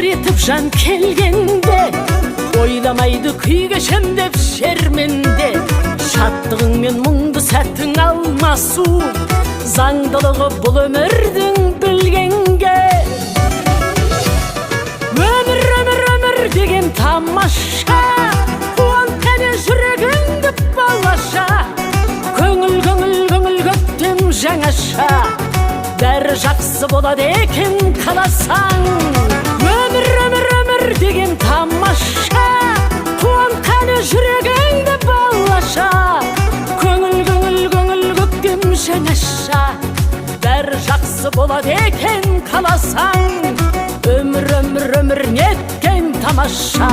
етіп жан келгенде, ойламайды күй кешем деп шерменде. Шаттығың мен мұңды сәтің алмасу, заңдылығы бұл өмірдің білгенге. Өмір деген тамаша, қуантады жүрегіңді балаша. Көңіл көктем жаңаша, бәрі жақсы болады екен қаласаң. Өмір деген тамаша, қуантады жүрегіңді балаша. Көңіл көктем жаңаша, бәрі жақсы болады екен қаласаң. Өмір неткен тамаша.